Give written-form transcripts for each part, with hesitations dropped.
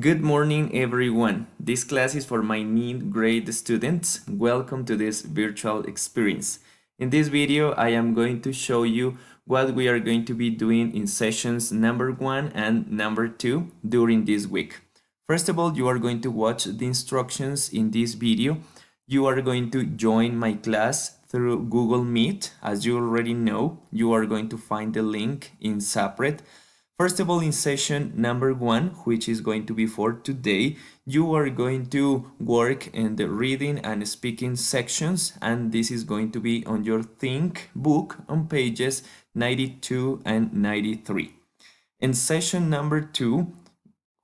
Good morning, everyone. This class is for my mid-grade students. Welcome to this virtual experience. In this video, I am going to show you what we are going to be doing in sessions number 1 and number 2 during this week. First of all, you are going to watch the instructions in this video. You are going to join my class through Google Meet. As you already know, you are going to find the link in separate. First of all, in session number 1, which is going to be for today, you are going to work in the reading and speaking sections, and this is going to be on your Think book on pages 92 and 93. In session number 2,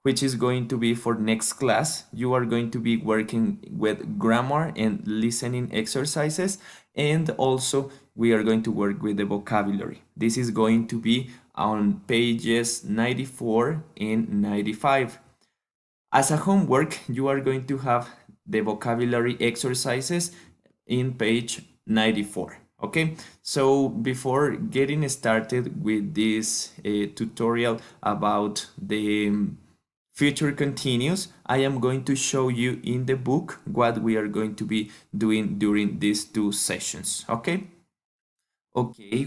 which is going to be for next class, you are going to be working with grammar and listening exercises, and also we are going to work with the vocabulary. This is going to be on pages 94 and 95. As a homework, you are going to have the vocabulary exercises in page 94. Okay, so before getting started with this tutorial about the future continuous, I am going to show you in the book what we are going to be doing during these two sessions. Okay,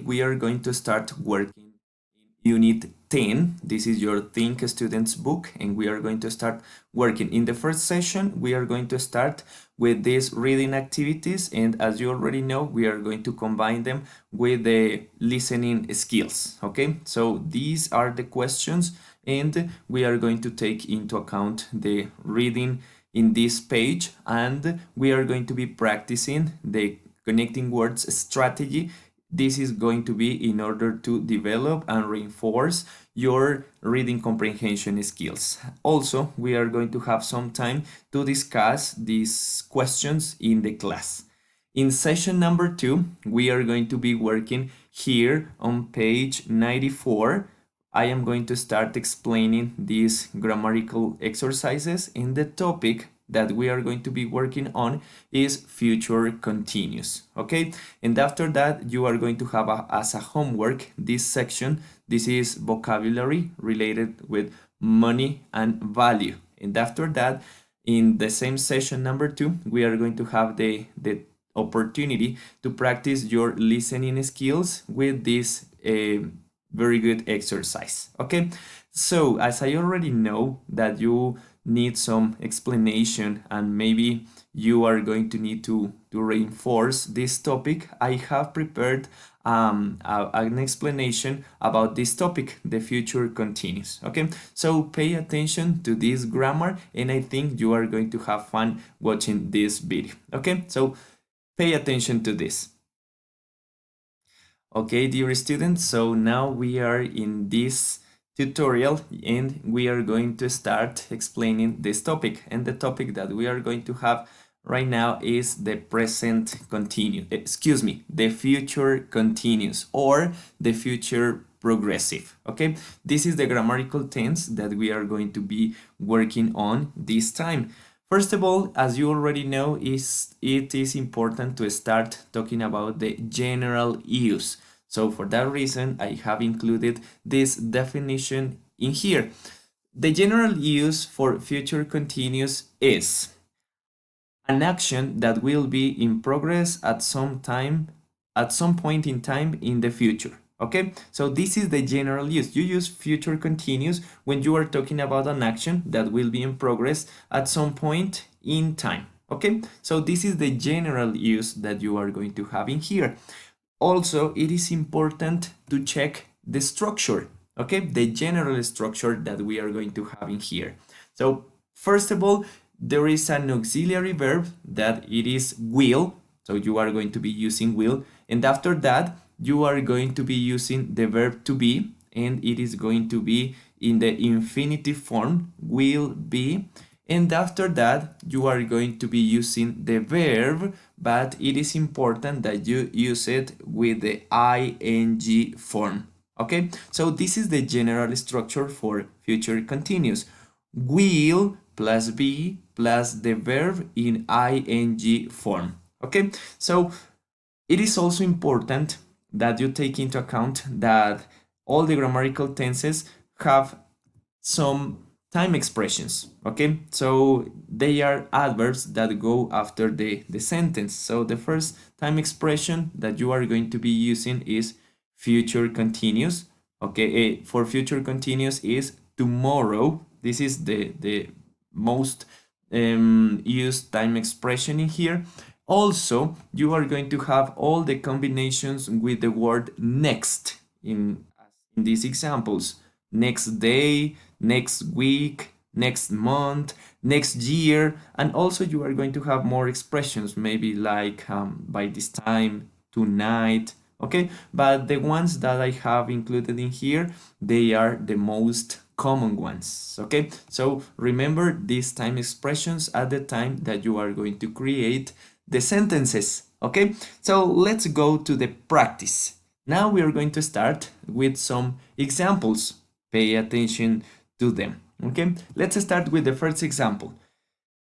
we are going to start working in unit 10. This is your Think Students book, and we are going to start working. In the first session, we are going to start with these reading activities, and as you already know, we are going to combine them with the listening skills. Okay, so these are the questions, and we are going to take into account the reading in this page, and we are going to be practicing the connecting words strategy. This is going to be in order to develop and reinforce your reading comprehension skills. Also, we are going to have some time to discuss these questions in the class. In session number 2, we are going to be working here on page 94. I am going to start explaining these grammatical exercises, and the topic that we are going to be working on is future continuous. Okay, and after that you are going to have as a homework this section. This is vocabulary related with money and value, and after that, in the same session number 2, we are going to have the opportunity to practice your listening skills with this very good exercise. Okay, so as I already know that you need some explanation and maybe you are going to need to reinforce this topic, I have prepared an explanation about this topic, the future continuous. Okay, so pay attention to this grammar, and I think you are going to have fun watching this video. Okay, so pay attention to this. Okay, dear students, so now we are in this tutorial and we are going to start explaining this topic, and the topic that we are going to have right now is the present continuous, the future continuous or the future progressive. Okay, this is the grammatical tense that we are going to be working on this time. First of all, as you already know, it is important to start talking about the general use. So for that reason, I have included this definition in here. The general use for future continuous is an action that will be in progress at some point in time in the future. Okay, so this is the general use. You use future continuous when you are talking about an action that will be in progress at some point in time. Okay, so this is the general use that you are going to have in here. Also, it is important to check the structure, okay, the general structure that we are going to have in here. So first of all, there is an auxiliary verb that it is will, so you are going to be using will, and after that you are going to be using the verb to be, and it is going to be in the infinitive form, will be, and after that you are going to be using the verb, but it is important that you use it with the ing form. Okay, so this is the general structure for future continuous. Will plus be plus the verb in ing form. Okay, so it is also important that you take into account that all the grammatical tenses have some time expressions, okay? So they are adverbs that go after the sentence. So the first time expression that you are going to be using is future continuous, okay? For future continuous is tomorrow. This is the most used time expression in here. Also, you are going to have all the combinations with the word next in these examples. Next day, next week, next month, next year, and also you are going to have more expressions, maybe like by this time, tonight, okay? But the ones that I have included in here, they are the most common ones, okay? So remember these time expressions at the time that you are going to create the sentences, okay? So let's go to the practice. Now we are going to start with some examples. Pay attention to them, okay? Let's start with the first example.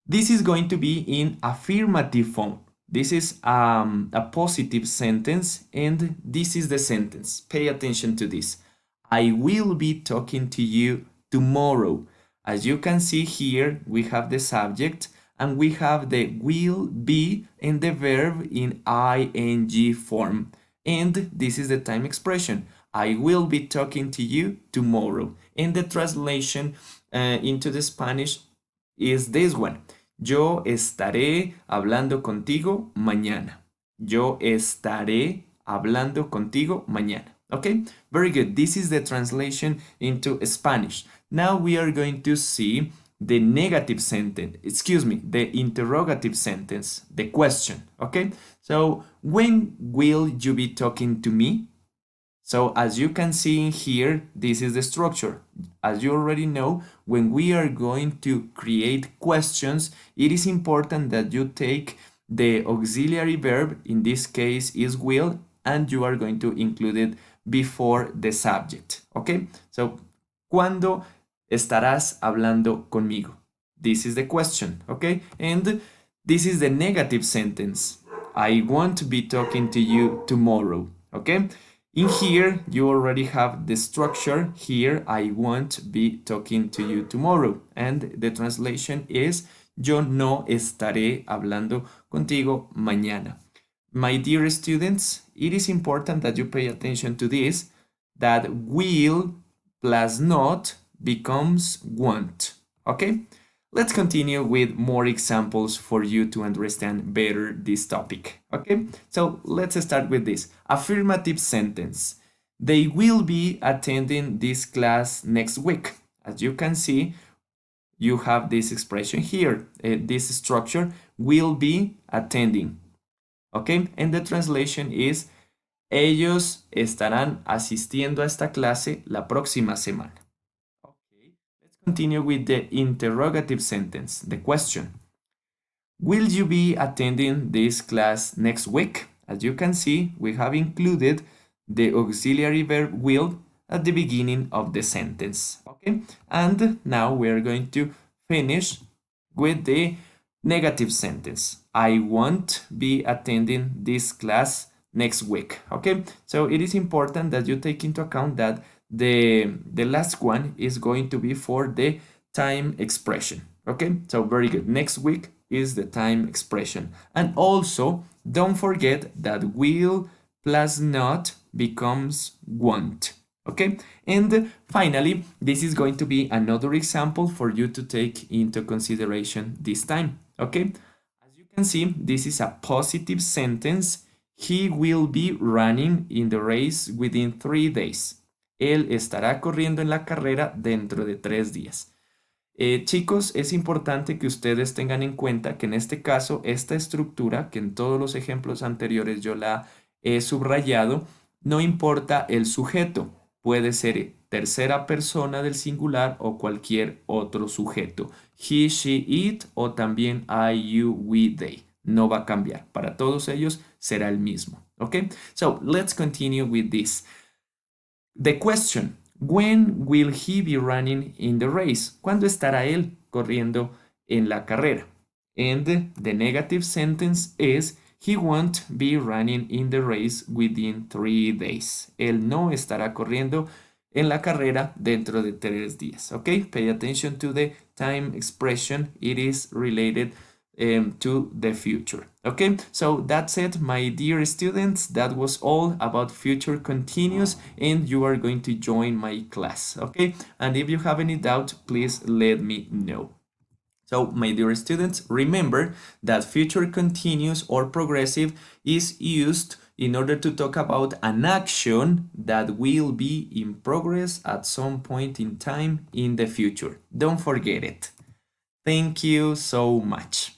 This is going to be in affirmative form. This is a positive sentence, and this is the sentence. Pay attention to this. I will be talking to you tomorrow. As you can see here, we have the subject and we have the will be and the verb in ing form. And this is the time expression. I will be talking to you tomorrow. And the translation into the Spanish is this one. Yo estaré hablando contigo mañana. Yo estaré hablando contigo mañana. Okay, very good. This is the translation into Spanish. Now we are going to see the negative sentence, excuse me, the interrogative sentence, the question. Okay, so when will you be talking to me? So as you can see in here, this is the structure. As you already know, when we are going to create questions, it is important that you take the auxiliary verb, in this case is will, and you are going to include it before the subject, okay? So, ¿cuándo estarás hablando conmigo? This is the question, okay? And this is the negative sentence. I won't be talking to you tomorrow, okay? In here, you already have the structure. Here, I won't be talking to you tomorrow. And the translation is, yo no estaré hablando contigo mañana. My dear students, it is important that you pay attention to this, that will plus not becomes won't, okay? Let's continue with more examples for you to understand better this topic, okay? So let's start with this. Affirmative sentence. They will be attending this class next week. As you can see, you have this expression here. This structure will be attending, okay? And the translation is, ellos estarán asistiendo a esta clase la próxima semana. Continue with the interrogative sentence, the question. Will you be attending this class next week? As you can see, we have included the auxiliary verb will at the beginning of the sentence. Okay, and now we're going to finish with the negative sentence. I won't be attending this class next week. Okay, so it is important that you take into account that the last one is going to be for the time expression. Okay, so very good. Next week is the time expression. And also, don't forget that will plus not becomes won't. Okay, and finally, this is going to be another example for you to take into consideration this time. Okay, as you can see, this is a positive sentence. He will be running in the race within 3 days. Él estará corriendo en la carrera dentro de 3 días. Chicos, es importante que ustedes tengan en cuenta que en este caso, esta estructura, que en todos los ejemplos anteriores yo la he subrayado, no importa el sujeto. Puede ser tercera persona del singular o cualquier otro sujeto. He, she, it o también I, you, we, they. No va a cambiar. Para todos ellos será el mismo. Okay? So, let's continue with this. The question, when will he be running in the race? ¿Cuándo estará él corriendo en la carrera? And the negative sentence is, he won't be running in the race within 3 days. Él no estará corriendo en la carrera dentro de 3 días. Okay, pay attention to the time expression. It is related to the future. Okay, so that's it, my dear students. That was all about future continuous, and you are going to join my class. Okay, and if you have any doubt, please let me know. So, my dear students, remember that future continuous or progressive is used in order to talk about an action that will be in progress at some point in time in the future. Don't forget it. Thank you so much.